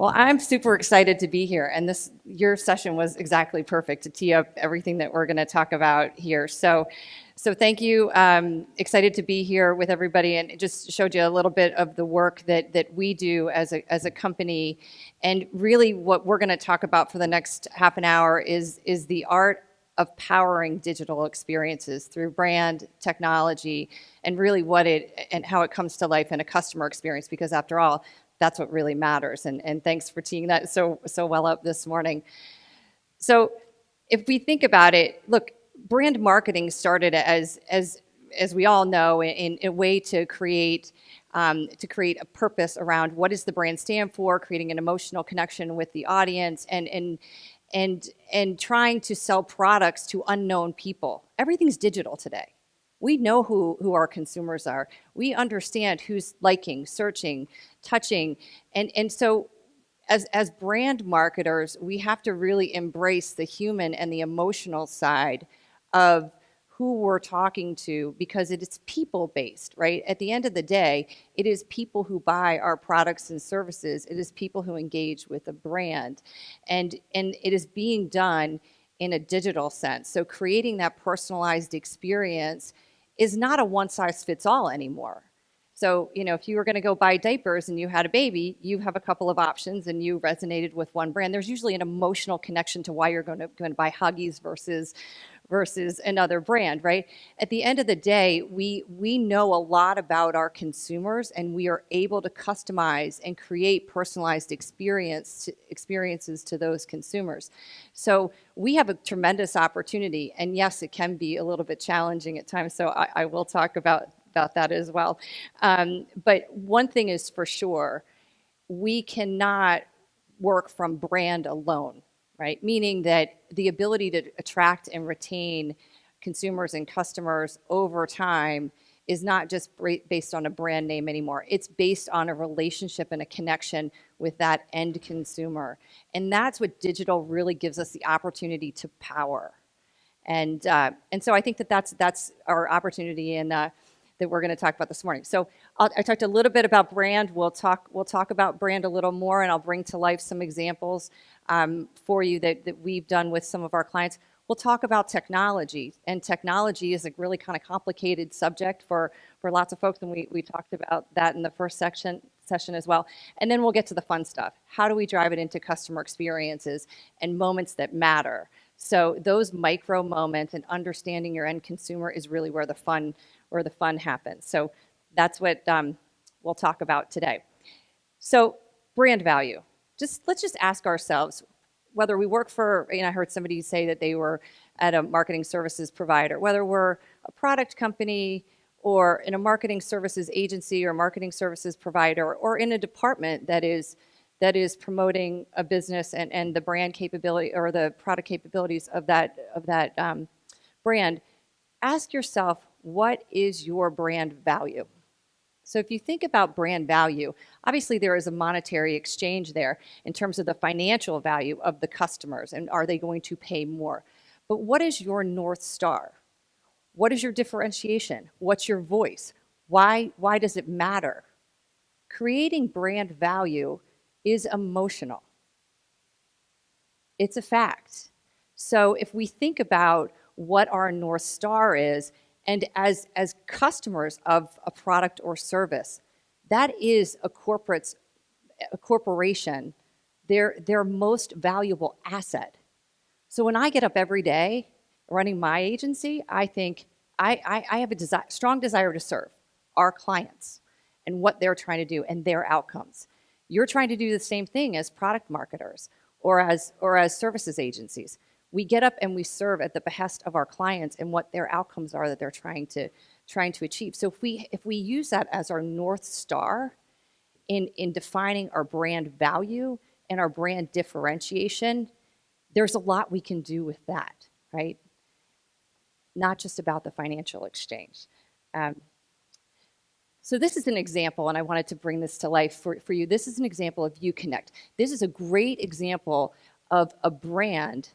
Well, I'm super excited to be here, and your session was exactly perfect to tee up everything that we're going to talk about here. So thank you. Excited to be here with everybody, and it just showed you a little bit of the work that we do as a company, and really what we're going to talk about for the next half an hour is the art of powering digital experiences through brand technology, and really and how it comes to life in a customer experience. Because after all, that's what really matters. And thanks for teeing that so well up this morning. So if we think about it, look, brand marketing started as we all know, in a way to create a purpose around what does the brand stand for, creating an emotional connection with the audience, and trying to sell products to unknown people. Everything's digital today. We know who our consumers are. We understand who's liking, searching, touching. And so as brand marketers, we have to really embrace the human and the emotional side of who we're talking to, because it is people-based, right? At the end of the day, it is people who buy our products and services. It is people who engage with a brand. And it is being done in a digital sense. So creating that personalized experience is not a one-size-fits-all anymore. So, if you were going to go buy diapers and you had a baby, you have a couple of options and you resonated with one brand. There's usually an emotional connection to why you're going to buy Huggies versus another brand, right? At the end of the day, we know a lot about our consumers, and we are able to customize and create personalized experiences to those consumers. So we have a tremendous opportunity, and yes, it can be a little bit challenging at times, so I will talk about that as well. But one thing is for sure, we cannot work from brand alone, right? Meaning that the ability to attract and retain consumers and customers over time is not just based on a brand name anymore. It's based on a relationship and a connection with that end consumer. And that's what digital really gives us the opportunity to power. And so I think that's our opportunity that we're going to talk about this morning. So I talked a little bit about brand. We'll talk about brand a little more, and I'll bring to life some examples for you that we've done with some of our clients. We'll talk about technology, and technology is a really kind of complicated subject for lots of folks, and we talked about that in the first session as well. And then we'll get to the fun stuff. How do we drive it into customer experiences and moments that matter? So those micro moments and understanding your end consumer is really where the fun happens. So that's what we'll talk about today. So brand value. Let's just ask ourselves whether we work for, I heard somebody say that they were at a marketing services provider, whether we're a product company or in a marketing services agency or marketing services provider, or in a department that is promoting a business and the brand capability or the product capabilities of that brand. Ask yourself, what is your brand value? So if you think about brand value, obviously there is a monetary exchange there in terms of the financial value of the customers, and are they going to pay more? But what is your North Star? What is your differentiation? What's your voice? Why does it matter? Creating brand value is emotional. It's a fact. So if we think about what our North Star is, and as customers of a product or service, that is a corporation, their most valuable asset. So when I get up every day running my agency, I think I have a strong desire to serve our clients and what they're trying to do and their outcomes. You're trying to do the same thing as product marketers or as services agencies. We get up and we serve at the behest of our clients and what their outcomes are that they're trying to achieve. So if we use that as our North Star in defining our brand value and our brand differentiation, there's a lot we can do with that, right? Not just about the financial exchange. So this is an example, and I wanted to bring this to life for you. This is an example of UConnect. This is a great example of a brand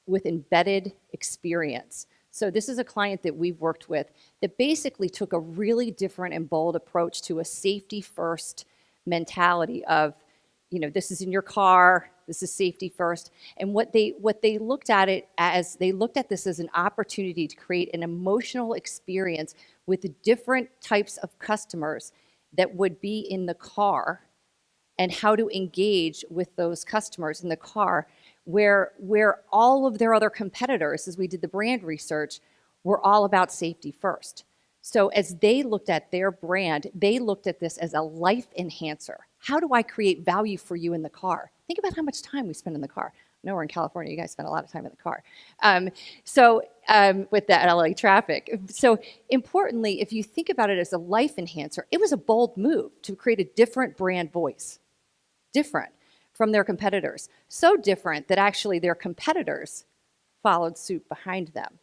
with embedded experience. So this is a client that we've worked with that basically took a really different and bold approach to a safety-first mentality of this is in your car, this is safety first. And what they looked at it as, they looked at this as an opportunity to create an emotional experience with different types of customers that would be in the car, and how to engage with those customers in the car, where all of their other competitors, as we did the brand research, were all about safety first. So as they looked at their brand, they looked at this as a life enhancer. How do I create value for you in the car? Think about how much time we spend in the car. I know we're in California, you guys spend a lot of time in the car. With that LA traffic. So importantly, if you think about it as a life enhancer, it was a bold move to create a different brand voice, different from their competitors. So different that actually their competitors followed suit behind them.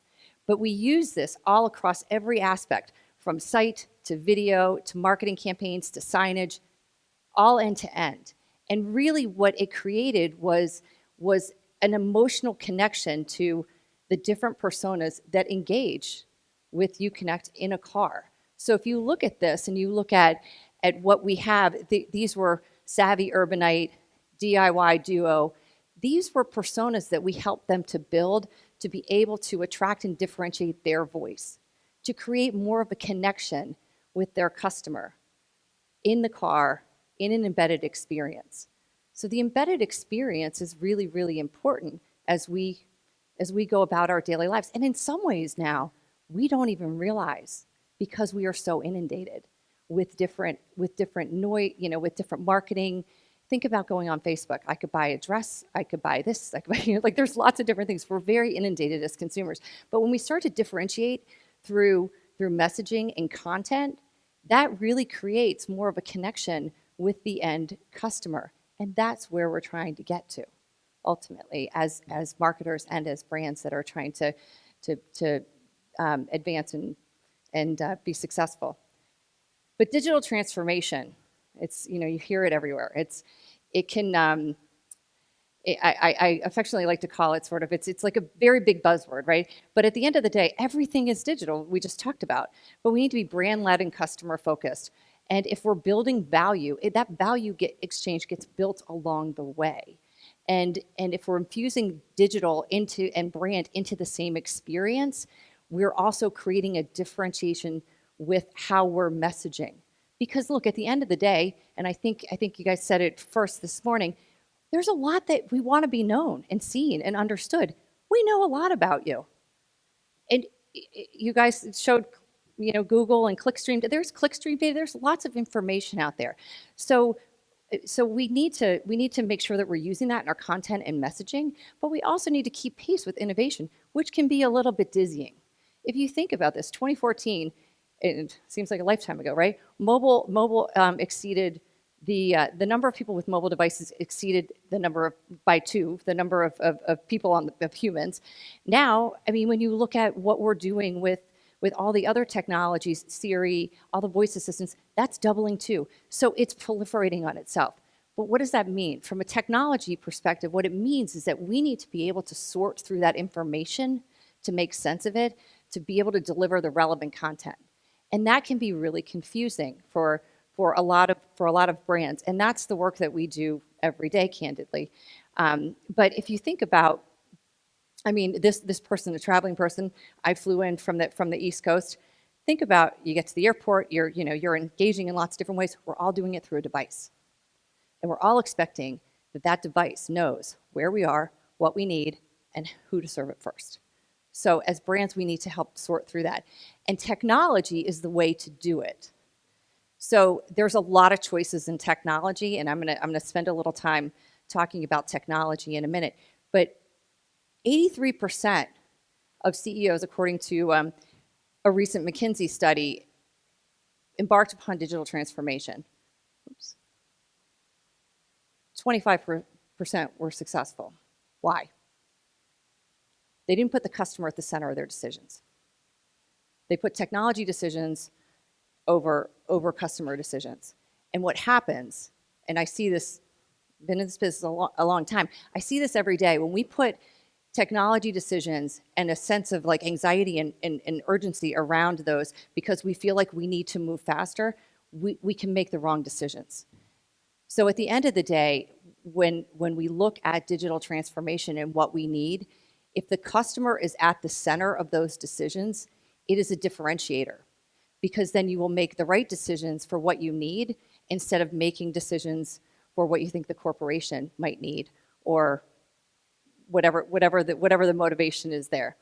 But we use this all across every aspect, from site to video to marketing campaigns to signage, all end to end. And really what it created was an emotional connection to the different personas that engage with Uconnect in a car. So if you look at this and you look at what we have, these were Savvy Urbanite, DIY Duo. These were personas that we helped them to build to be able to attract and differentiate their voice, to create more of a connection with their customer in the car, in an embedded experience. So the embedded experience is really, really important as we go about our daily lives. And in some ways now, we don't even realize, because we are so inundated with different noise, with different marketing. Think about going on Facebook. I could buy a dress, I could buy this, I could buy, like there's lots of different things. We're very inundated as consumers. But when we start to differentiate through messaging and content, that really creates more of a connection with the end customer. And that's where we're trying to get to, ultimately, as marketers and as brands that are trying to advance and be successful. But digital transformation, it's, you hear it everywhere. I affectionately like to call it it's like a very big buzzword, right? But at the end of the day, everything is digital, we just talked about. But we need to be brand-led and customer-focused. And if we're building value, that value exchange gets built along the way. And if we're infusing digital and brand into the same experience, we're also creating a differentiation with how we're messaging. Because look, at the end of the day, and I think you guys said it first this morning, there's a lot that we want to be known and seen and understood. We know a lot about you. And you guys showed, Google and Clickstream. There's Clickstream data. There's lots of information out there. So we need to make sure that we're using that in our content and messaging, but we also need to keep pace with innovation, which can be a little bit dizzying. If you think about this, 2014, it seems like a lifetime ago, right? Mobile exceeded the number of people with mobile devices exceeded the number of people of humans. Now, I mean, when you look at what we're doing with all the other technologies, Siri, all the voice assistants, that's doubling too. So it's proliferating on itself. But what does that mean? From a technology perspective, what it means is that we need to be able to sort through that information to make sense of it, to be able to deliver the relevant content. And that can be really confusing for a lot of brands. And that's the work that we do every day, candidly. But if you think about, I mean, this person, a traveling person, I flew in from the East Coast. Think about, you get to the airport, you're engaging in lots of different ways. We're all doing it through a device. And we're all expecting that device knows where we are, what we need, and who to serve it first. So as brands, we need to help sort through that. And technology is the way to do it. So there's a lot of choices in technology, and I'm gonna spend a little time talking about technology in a minute. But 83% of CEOs, according to a recent McKinsey study, embarked upon digital transformation. Oops. 25% were successful. Why? They didn't put the customer at the center of their decisions. They put technology decisions over customer decisions. And what happens, and I see this, been in this business a long time, I see this every day. When we put technology decisions and a sense of like anxiety and urgency around those because we feel like we need to move faster, we can make the wrong decisions. So at the end of the day, when we look at digital transformation and what we need, if the customer is at the center of those decisions, it is a differentiator, because then you will make the right decisions for what you need instead of making decisions for what you think the corporation might need, or whatever the motivation is there.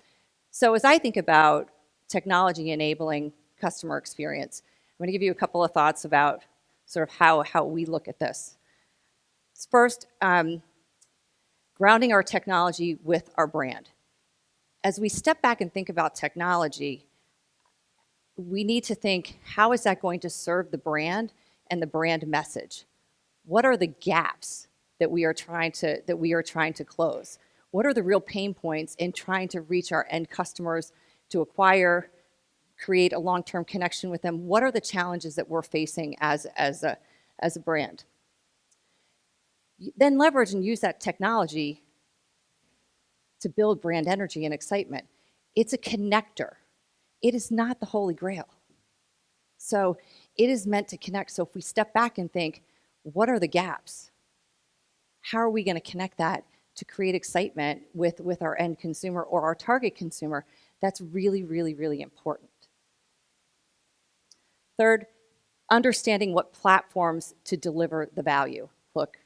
So as I think about technology enabling customer experience, I'm going to give you a couple of thoughts about sort of how we look at this. First, grounding our technology with our brand. As we step back and think about technology, we need to think, how is that going to serve the brand and the brand message? What are the gaps that we are trying to close? What are the real pain points in trying to reach our end customers, to acquire, create a long-term connection with them? What are the challenges that we're facing as a brand? Then leverage and use that technology to build brand energy and excitement. It's a connector. It is not the Holy Grail. So it is meant to connect. So if we step back and think, what are the gaps? How are we going to connect that to create excitement with our end consumer or our target consumer? That's really, really, really important. Third, understanding what platforms to deliver the value. Look,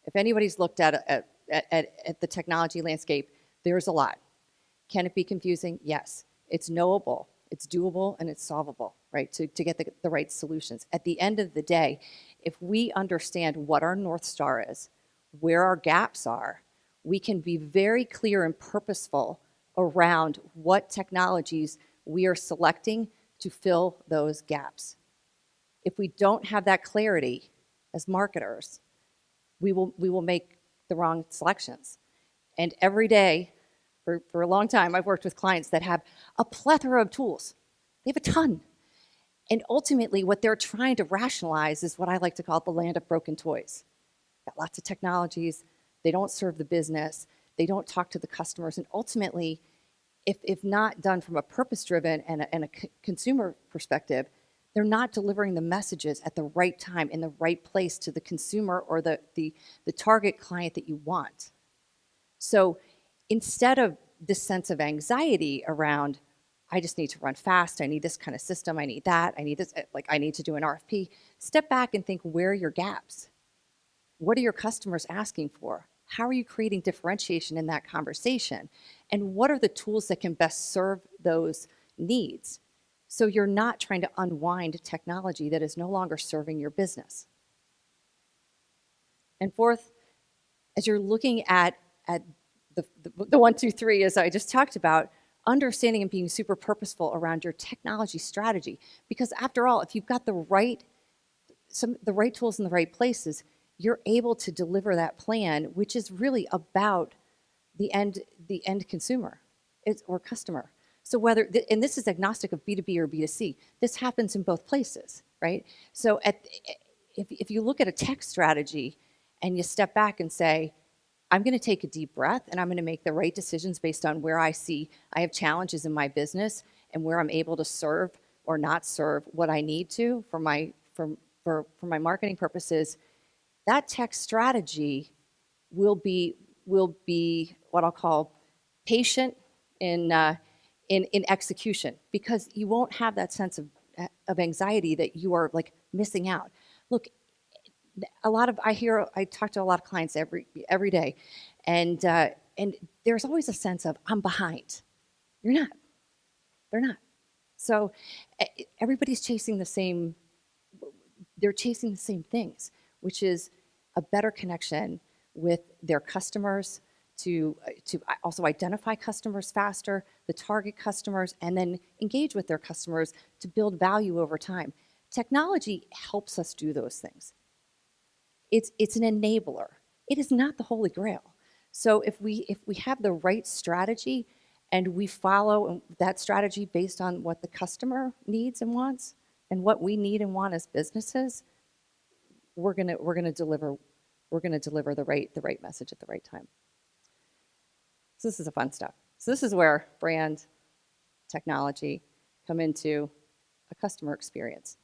if anybody's looked at the technology landscape, there's a lot. Can it be confusing? Yes. It's knowable, it's doable, and it's solvable, right, to get the right solutions. At the end of the day, if we understand what our North Star is, where our gaps are, we can be very clear and purposeful around what technologies we are selecting to fill those gaps. If we don't have that clarity as marketers, we will make the wrong selections. And every day, for a long time, I've worked with clients that have a plethora of tools. They have a ton. And ultimately, what they're trying to rationalize is what I like to call the land of broken toys. Got lots of technologies. They don't serve the business. They don't talk to the customers. And ultimately, if not done from a purpose-driven and a consumer perspective, they're not delivering the messages at the right time in the right place to the consumer or the target client that you want. So instead of this sense of anxiety around, I just need to run fast, I need this kind of system, I need that, I need this, like I need to do an RFP, step back and think, where are your gaps? What are your customers asking for? How are you creating differentiation in that conversation? And what are the tools that can best serve those needs? So you're not trying to unwind technology that is no longer serving your business. And fourth, as you're looking at the 1, 2, 3, as I just talked about, understanding and being super purposeful around your technology strategy. Because after all, if you've got the right tools in the right places, you're able to deliver that plan, which is really about the end consumer or customer. So whether, and this is agnostic of B2B or B2C, this happens in both places, right? So if you look at a tech strategy and you step back and say, I'm going to take a deep breath and I'm going to make the right decisions based on where I see I have challenges in my business and where I'm able to serve or not serve what I need to for my marketing purposes, that tech strategy will be what I'll call patient in execution, because you won't have that sense of anxiety that you are like missing out. Look, I talk to a lot of clients every day, and there's always a sense of, I'm behind. You're not. They're not. So everybody's chasing the same. They're chasing the same things, which is a better connection with their customers, to also identify customers faster, the target customers, and then engage with their customers to build value over time. Technology helps us do those things. It's an enabler. It is not the Holy Grail. So if we have the right strategy and we follow that strategy based on what the customer needs and wants and what we need and want as businesses, we're gonna deliver the right message at the right time. So this is the fun stuff. So this is where brand, technology come into a customer experience.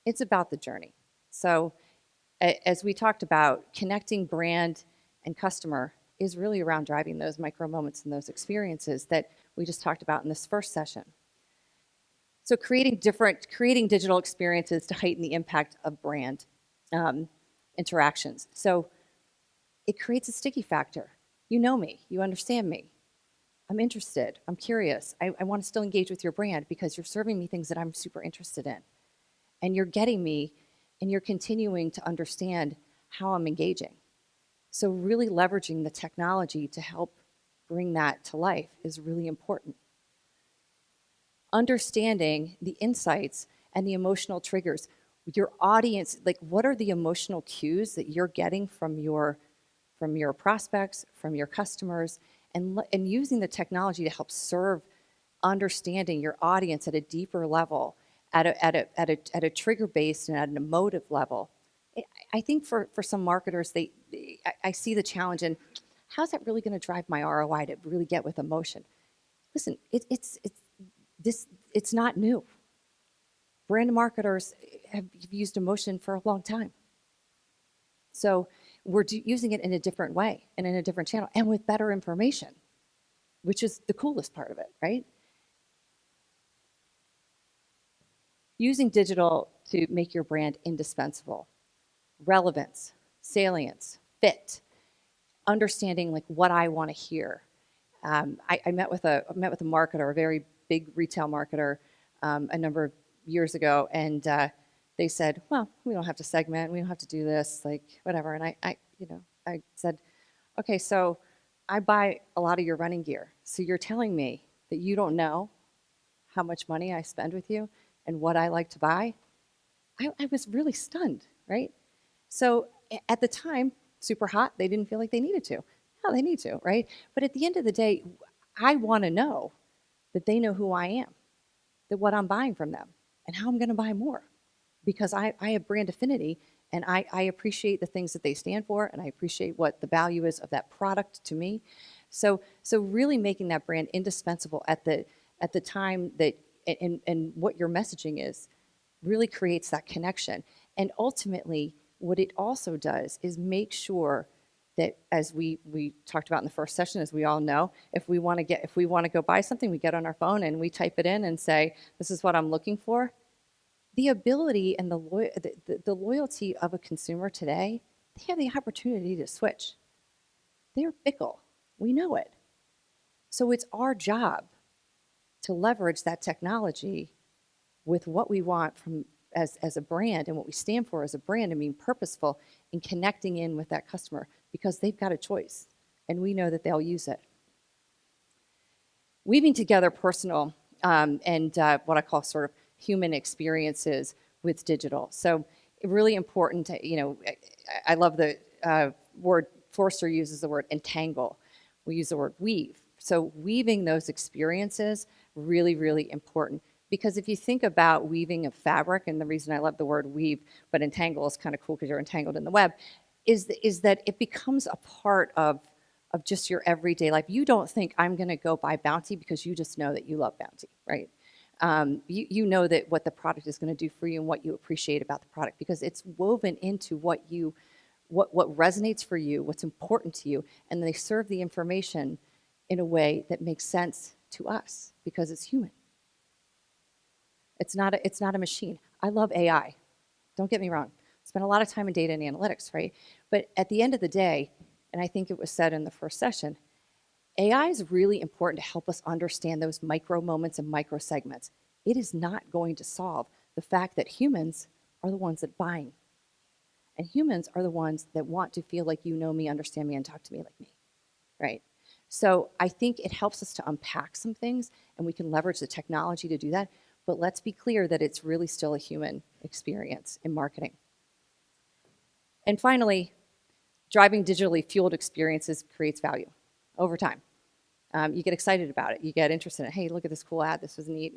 It's about the journey. So as we talked about, connecting brand and customer is really around driving those micro moments and those experiences that we just talked about in this first session. So creating digital experiences to heighten the impact of brand interactions. So it creates a sticky factor. You know me, you understand me. I'm interested, I'm curious. I want to still engage with your brand because you're serving me things that I'm super interested in. And you're getting me and you're continuing to understand how I'm engaging. So really leveraging the technology to help bring that to life is really important. Understanding the insights and the emotional triggers. Your audience, like what are the emotional cues that you're getting from your prospects, from your customers, and using the technology to help serve understanding your audience at a deeper level, at a trigger based and at an emotive level. I think for some marketers, I see the challenge in how's that really going to drive my ROI to really get with emotion. Listen, it's not new. Brand marketers have used emotion for a long time. So we're using it in a different way and in a different channel and with better information, which is the coolest part of it, right? Using digital to make your brand indispensable. Relevance, salience, fit, understanding like what I want to hear. I met with a marketer, a very big retail marketer, a number of years ago, and they said, "Well, we don't have to segment, we don't have to do this, like whatever." And I said, "Okay, so I buy a lot of your running gear, so you're telling me that you don't know how much money I spend with you and what I like to buy?" I was really stunned, right? So at the time, super hot, they didn't feel like they needed to. No, they need to, right? But at the end of the day, I want to know that they know who I am, that what I'm buying from them, and how I'm going to buy more. Because I have brand affinity, and I appreciate the things that they stand for, and I appreciate what the value is of that product to me. So really making that brand indispensable at the time that, and what your messaging is, really creates that connection. And ultimately, what it also does is make sure that, as we talked about in the first session, as we all know, if we want to go buy something, we get on our phone and we type it in and say, "This is what I'm looking for." The ability and the loyalty of a consumer today, they have the opportunity to switch. They're fickle. We know it. So it's our job to leverage that technology with what we want from as a brand and what we stand for as a brand, and being purposeful in connecting in with that customer, because they've got a choice and we know that they'll use it. Weaving together personal and what I call sort of human experiences with digital. So really important to, I love the word, Forrester uses the word entangle. We use the word weave. So weaving those experiences, really, really important. Because if you think about weaving of fabric, and the reason I love the word weave, but entangle is kind of cool because you're entangled in the web, is that it becomes a part of just your everyday life. You don't think I'm going to go buy Bounty because you just know that you love Bounty, right? You know that what the product is going to do for you and what you appreciate about the product, because it's woven into what resonates for you, what's important to you, and they serve the information in a way that makes sense to us because it's human. It's not a machine. I love AI. Don't get me wrong. Spend a lot of time in data and analytics, right? But at the end of the day, and I think it was said in the first session, AI is really important to help us understand those micro moments and micro segments. It is not going to solve the fact that humans are the ones that buying. And humans are the ones that want to feel like you know me, understand me, and talk to me like me, right? So I think it helps us to unpack some things, and we can leverage the technology to do that. But let's be clear that it's really still a human experience in marketing. And finally, driving digitally fueled experiences creates value over time. You get excited about it. You get interested in it. Hey, look at this cool ad. This was neat.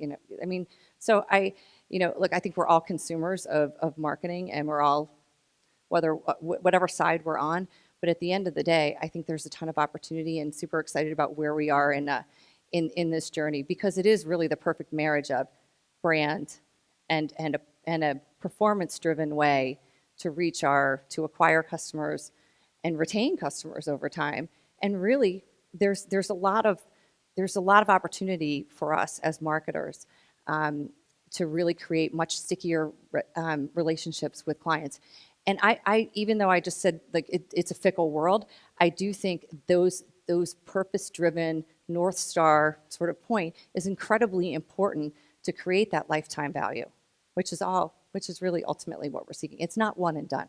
So look, I think we're all consumers of marketing, and we're all, whatever side we're on. But at the end of the day, I think there's a ton of opportunity, and super excited about where we are in this journey, because it is really the perfect marriage of brand and a performance-driven way to acquire customers and retain customers over time. And really, there's a lot of opportunity for us as marketers to really create much stickier relationships with clients. And I even though I just said like it's a fickle world, I do think those purpose-driven North Star sort of point is incredibly important to create that lifetime value, which is really ultimately what we're seeking. It's not one and done.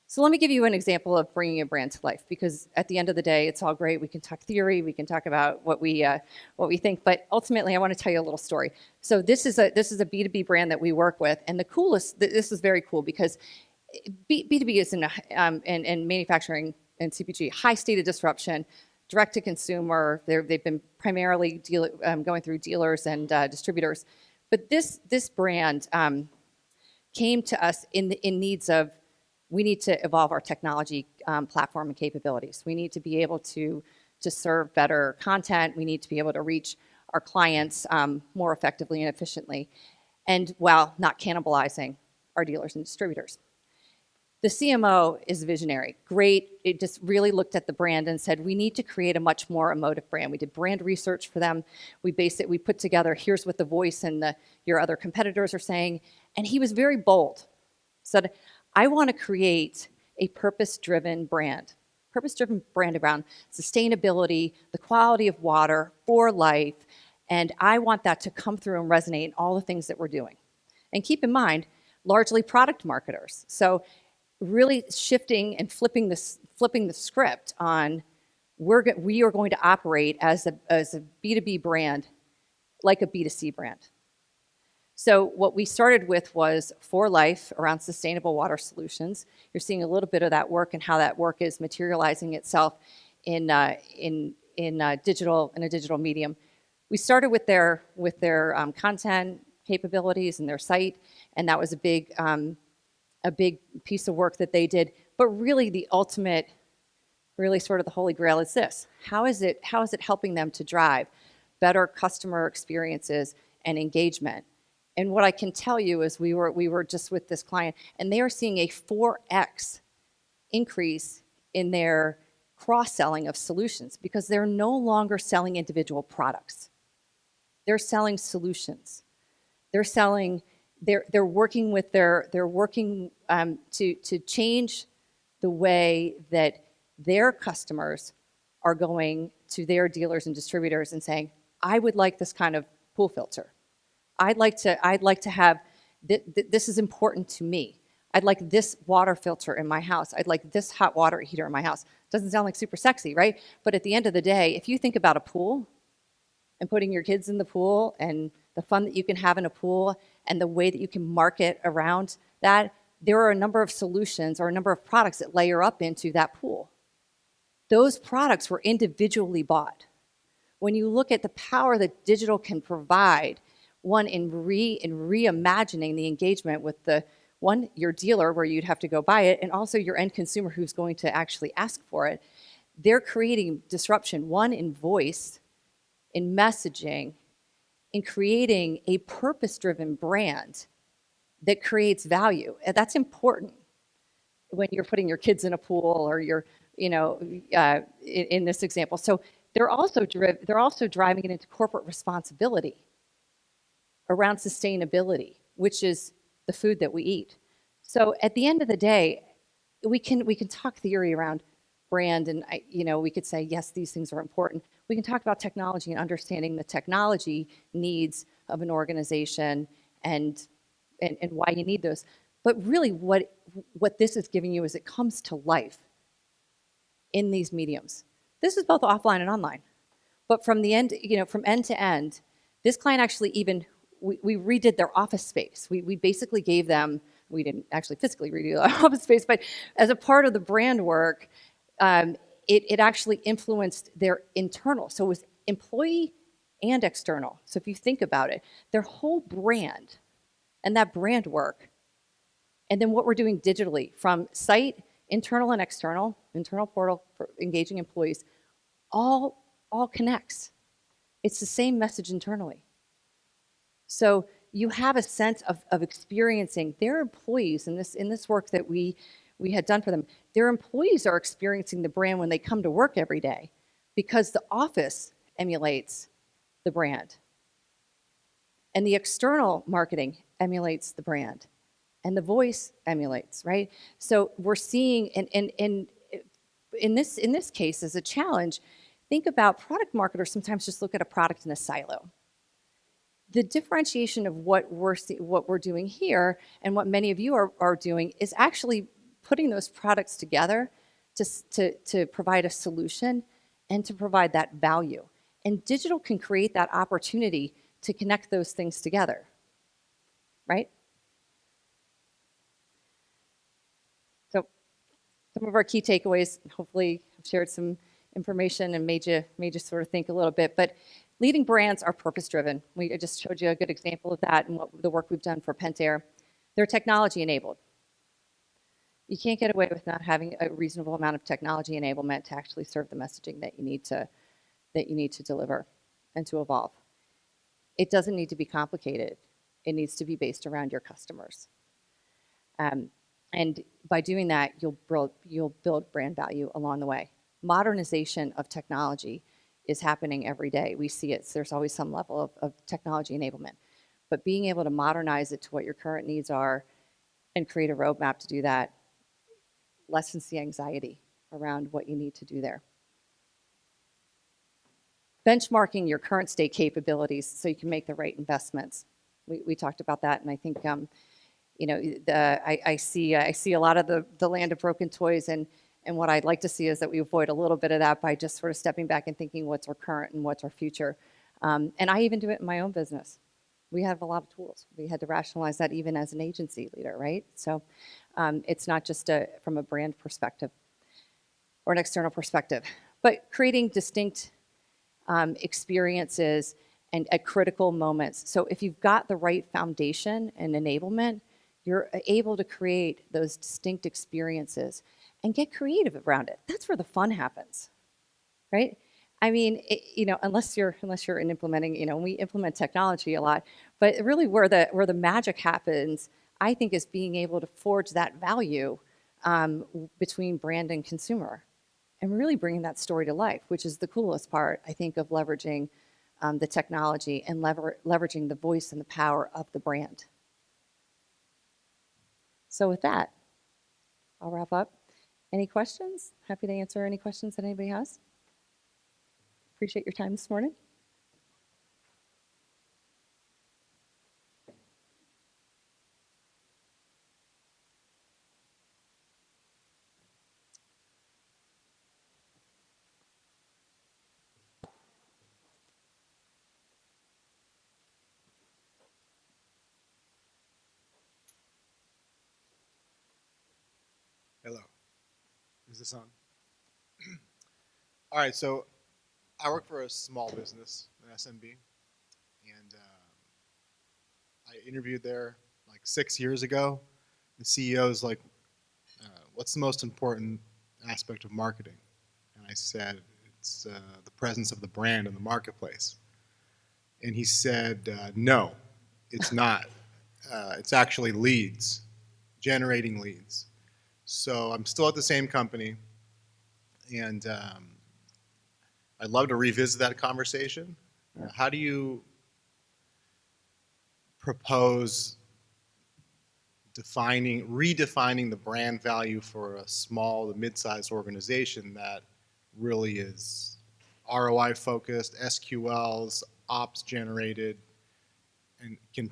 So let me give you an example of bringing a brand to life, because at the end of the day, it's all great. We can talk theory, we can talk about what we think, but ultimately, I want to tell you a little story. So this is a B2B brand that we work with, and this is very cool because B2B is in manufacturing and CPG, high state of disruption, direct to consumer. They've been primarily going through dealers and distributors, but this brand came to us in needs of. We need to evolve our technology platform and capabilities. We need to be able to serve better content. We need to be able to reach our clients more effectively and efficiently, and while not cannibalizing our dealers and distributors. The CMO is visionary. Great. It just really looked at the brand and said, we need to create a much more emotive brand. We did brand research for them. We put together, here's what the voice and your other competitors are saying. And he was very bold. Said, I want to create a purpose-driven brand around sustainability, the quality of water for life, and I want that to come through and resonate in all the things that we're doing. And keep in mind, largely product marketers. So really shifting and flipping the script on we are going to operate as a B2B brand like a B2C brand. So what we started with was For Life around sustainable water solutions. You're seeing a little bit of that work and how that work is materializing itself in a digital medium. We started with their content capabilities and their site, and that was a big piece of work that they did. But really, the ultimate, really sort of the holy grail is this: how is it helping them to drive better customer experiences and engagement? And what I can tell you is we were just with this client, and they are seeing a 4x increase in their cross-selling of solutions because they're no longer selling individual products. They're selling solutions. They're working to change the way that their customers are going to their dealers and distributors and saying, I would like this kind of pool filter. I'd like to have, this is important to me. I'd like this water filter in my house. I'd like this hot water heater in my house. Doesn't sound like super sexy, right? But at the end of the day, if you think about a pool and putting your kids in the pool and the fun that you can have in a pool and the way that you can market around that, there are a number of solutions or a number of products that layer up into that pool. Those products were individually bought. When you look at the power that digital can provide, one, in reimagining the engagement with your dealer where you'd have to go buy it, and also your end consumer who's going to actually ask for it, they're creating disruption, one, in voice, in messaging, in creating a purpose-driven brand that creates value. And that's important when you're putting your kids in a pool or you're, in this example. So they're also driving it into corporate responsibility around sustainability, which is the food that we eat. So at the end of the day, we can talk theory around brand, and we could say, yes, these things are important. We can talk about technology and understanding the technology needs of an organization and why you need those. But really what this is giving you is it comes to life in these mediums. This is both offline and online. But from end to end, this client actually we redid their office space. We basically gave them, we didn't actually physically redo their office space, but as a part of the brand work, it actually influenced their internal. So it was employee and external. So if you think about it, their whole brand and that brand work, and then what we're doing digitally from site, internal and external, internal portal for engaging employees, all connects. It's the same message internally. So you have a sense of experiencing their employees in this work that we had done for them. Their employees are experiencing the brand when they come to work every day because the office emulates the brand. And the external marketing emulates the brand. And the voice emulates, right? So we're seeing, in this case, as a challenge, think about product marketers sometimes just look at a product in a silo. The differentiation of what we're doing here and what many of you are doing is actually putting those products together to provide a solution and to provide that value. And digital can create that opportunity to connect those things together, right? So some of our key takeaways, hopefully I've shared some information and made you sort of think a little bit, but leading brands are purpose-driven. I just showed you a good example of that and the work we've done for Pentair. They're technology-enabled. You can't get away with not having a reasonable amount of technology enablement to actually serve the messaging that you need to deliver and to evolve. It doesn't need to be complicated. It needs to be based around your customers. And by doing that, you'll build brand value along the way. Modernization of technology is happening every day. We see it. So there's always some level of technology enablement. But being able to modernize it to what your current needs are and create a roadmap to do that lessens the anxiety around what you need to do there. Benchmarking your current state capabilities so you can make the right investments. We talked about that, and I think I see a lot of the land of broken toys, and what I'd like to see is that we avoid a little bit of that by just sort of stepping back and thinking what's our current and what's our future. And I even do it in my own business. We have a lot of tools. We had to rationalize that even as an agency leader, right? So it's not just from a brand perspective or an external perspective, but creating distinct experiences and at critical moments. So if you've got the right foundation and enablement, you're able to create those distinct experiences and get creative around it. That's where the fun happens, right? I mean, unless you're in implementing, we implement technology a lot, but really where the magic happens, I think, is being able to forge that value between brand and consumer, and really bringing that story to life, which is the coolest part, I think, of leveraging the technology and leveraging the voice and the power of the brand. So with that, I'll wrap up. Any questions? Happy to answer any questions that anybody has. Appreciate your time this morning. Hello. Is this on? All right, so I work for a small business, an SMB, and I interviewed there like 6 years ago. The CEO is like, what's the most important aspect of marketing? And I said, it's the presence of the brand in the marketplace. And he said, no, it's not. It's actually leads, generating leads. So I'm still at the same company, and I'd love to revisit that conversation. How do you propose redefining the brand value for a small to mid-sized organization that really is ROI focused, SQLs, ops generated, and can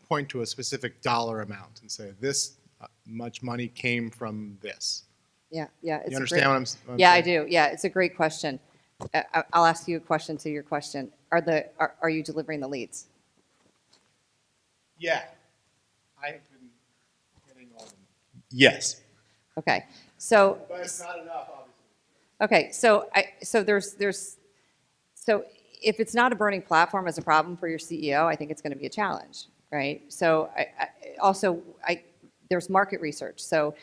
point to a specific dollar amount and say this much money came from this? Yeah. You understand what I'm saying? Yeah, I do. Yeah, it's a great question. I'll ask you a question to your question. Are you delivering the leads? Yeah. I have been getting all of them. Yes. Okay. So. But it's not enough, obviously. Okay. So if it's not a burning platform as a problem for your CEO, I think it's going to be a challenge, right? So there's market research. So,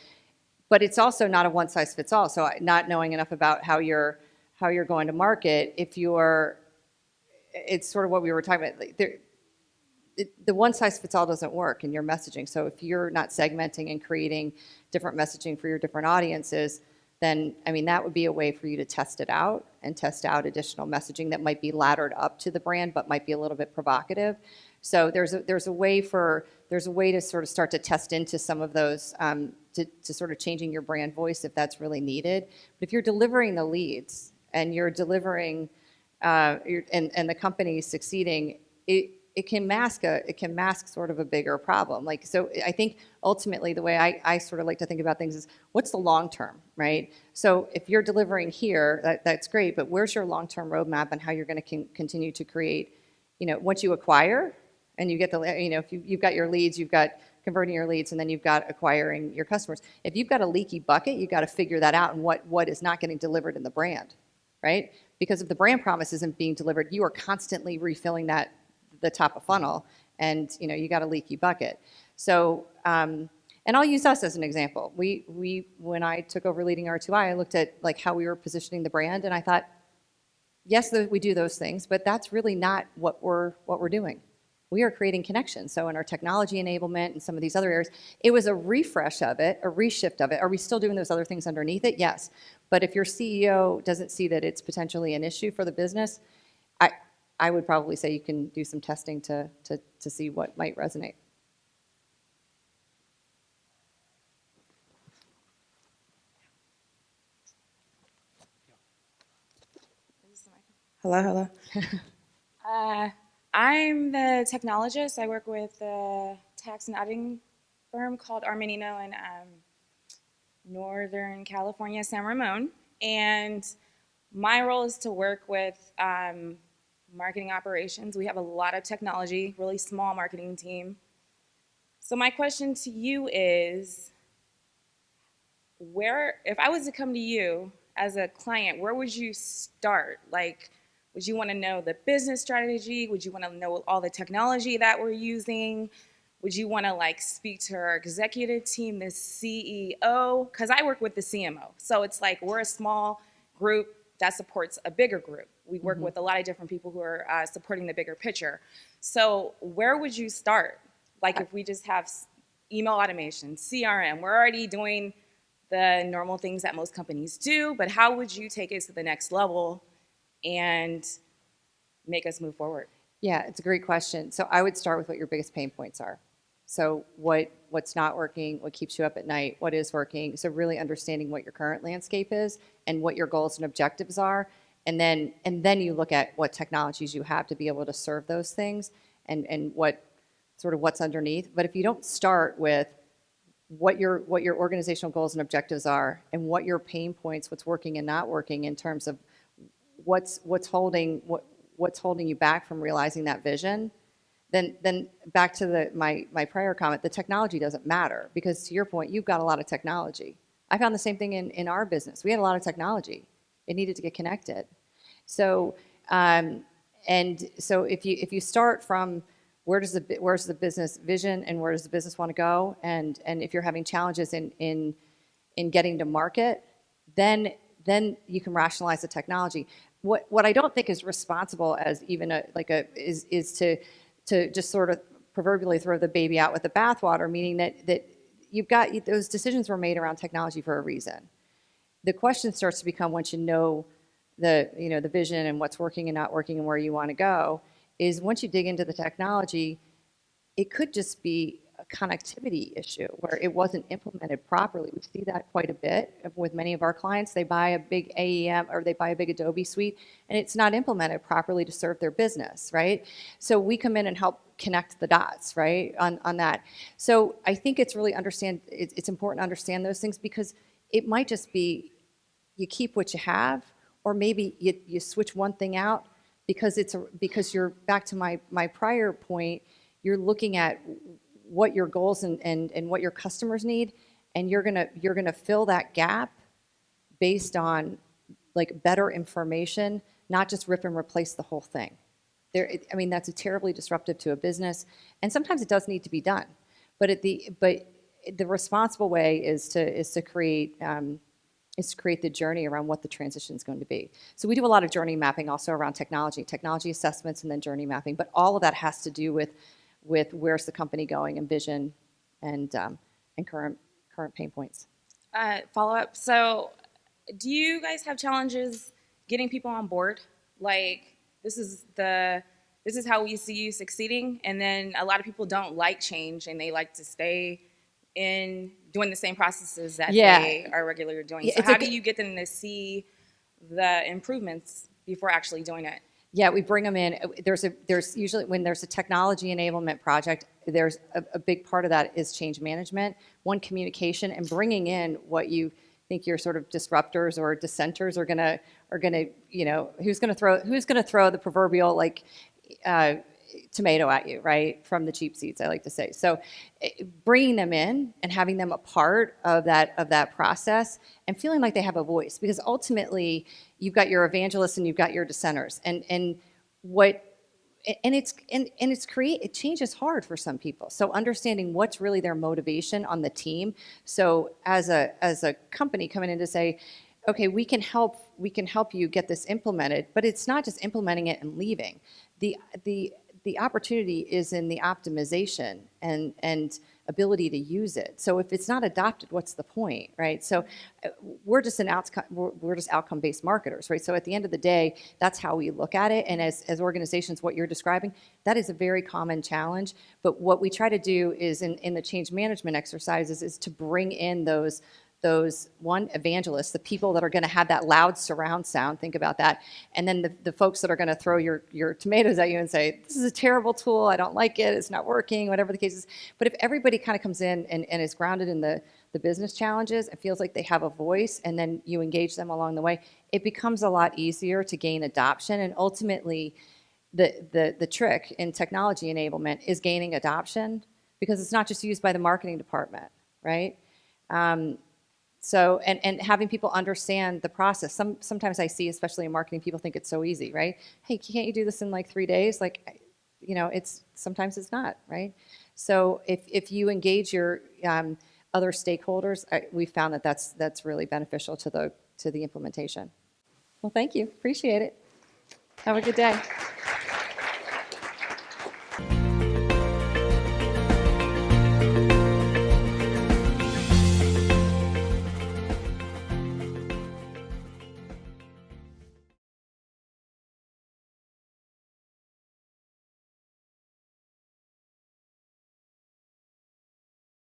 but it's also not a one size fits all. So not knowing enough about how you're going to market, it's sort of what we were talking about. the one size fits all doesn't work in your messaging. So if you're not segmenting and creating different messaging for your different audiences, then I mean that would be a way for you to test it out and test out additional messaging that might be laddered up to the brand but might be a little bit provocative. So there's a way to sort of start to test into some of those to sort of changing your brand voice if that's really needed. But if you're delivering the leads and you're delivering and the company is succeeding, it can mask sort of a bigger problem. Like, so I think ultimately the way I sort of like to think about things is what's the long term, right? So if you're delivering here, that's great, but where's your long-term roadmap and how you're going to continue to create, once you acquire and you get the, if you've got your leads, you've got converting your leads, and then you've got acquiring your customers. If you've got a leaky bucket, you've got to figure that out and what is not getting delivered in the brand, right? Because if the brand promise isn't being delivered, you are constantly refilling the top of funnel, and you got a leaky bucket. So, and I'll use us as an example. We when I took over leading R2I, I looked at like how we were positioning the brand, and I thought, yes, we do those things, but that's really not what we're doing. We are creating connections. So in our technology enablement and some of these other areas, it was a refresh of it, a reshift of it. Are we still doing those other things underneath it? Yes. But if your CEO doesn't see that it's potentially an issue for the business, I would probably say you can do some testing to see what might resonate. Hello. I'm the technologist. I work with a tax and auditing firm called R in Northern California, San Ramon. And my role is to work with marketing operations. We have a lot of technology, really small marketing team. So my question to you is, if I was to come to you as a client, where would you start? Like, would you want to know the business strategy? Would you want to know all the technology that we're using? Would you want to like speak to our executive team, the CEO? Because I work with the CMO. So it's like we're a small group that supports a bigger group. We work with a lot of different people who are supporting the bigger picture. So where would you start? Like if we just have email automation, CRM, we're already doing the normal things that most companies do, but how would you take it to the next level and make us move forward? Yeah, it's a great question. So I would start with what your biggest pain points are. So what's not working, what keeps you up at night, what is working. So really understanding what your current landscape is and what your goals and objectives are. And then you look at what technologies you have to be able to serve those things and what's underneath. But if you don't start with what your organizational goals and objectives are and what your pain points, what's working and not working in terms of what's holding you back from realizing that vision, then back to my prior comment, the technology doesn't matter, because to your point, you've got a lot of technology. I found the same thing in our business. We had a lot of technology. It needed to get connected. So so if you start from where's the business vision and where does the business want to go, and if you're having challenges in getting to market, then you can rationalize the technology. What I don't think is responsible as even is to just sort of proverbially throw the baby out with the bathwater, meaning that you've got those decisions were made around technology for a reason. The question starts to become, once you know the vision and what's working and not working and where you want to go, is once you dig into the technology, it could just be a connectivity issue where it wasn't implemented properly. We see that quite a bit with many of our clients. They buy a big AEM or they buy a big Adobe suite and it's not implemented properly to serve their business, right? So we come in and help connect the dots, right, on that. So I think it's important to understand those things, because it might just be you keep what you have, or maybe you switch one thing out because you're back to my prior point, you're looking at what your goals and what your customers need, and you're gonna fill that gap based on like better information, not just rip and replace the whole thing. That's terribly disruptive to a business, and sometimes it does need to be done. But the responsible way is to create the journey around what the transition is going to be. So we do a lot of journey mapping also around technology assessments, and then journey mapping. But all of that has to do with with where's the company going and vision and current pain points. Follow up. So, do you guys have challenges getting people on board? Like, this is how we see you succeeding, and then a lot of people don't like change, and they like to stay in doing the same processes that they are regularly doing. So, how do you get them to see the improvements before actually doing it? Yeah, we bring them in. There's usually, when there's a technology enablement project, there's a big part of that is change management, one, communication, and bringing in what you think your sort of disruptors or dissenters are gonna, who's gonna throw the proverbial tomato at you, right, from the cheap seats, I like to say. So bringing them in and having them a part of that process and feeling like they have a voice, because ultimately you've got your evangelists and you've got your dissenters, change is hard for some people. So understanding what's really their motivation on the team. So as a company coming in to say, okay, we can help you get this implemented, but it's not just implementing it and leaving. The opportunity is in the optimization and ability to use it. So if it's not adopted, what's the point, right? So we're just outcome-based marketers, right? So at the end of the day, that's how we look at it. And as organizations, what you're describing, that is a very common challenge. But what we try to do is in the change management exercises is to bring in those one, evangelists, the people that are going to have that loud surround sound, think about that, and then the folks that are going to throw your tomatoes at you and say, this is a terrible tool, I don't like it, it's not working, whatever the case is. But if everybody kind of comes in and is grounded in the business challenges and feels like they have a voice, and then you engage them along the way, it becomes a lot easier to gain adoption. And ultimately, the trick in technology enablement is gaining adoption, because it's not just used by the marketing department, right? So, and having people understand the process. Sometimes I see, especially in marketing, people think it's so easy, right? Hey, can't you do this in like 3 days? Like, sometimes it's not, right? So if you engage your other stakeholders, we found that that's really beneficial to the implementation. Well, thank you. Appreciate it. Have a good day.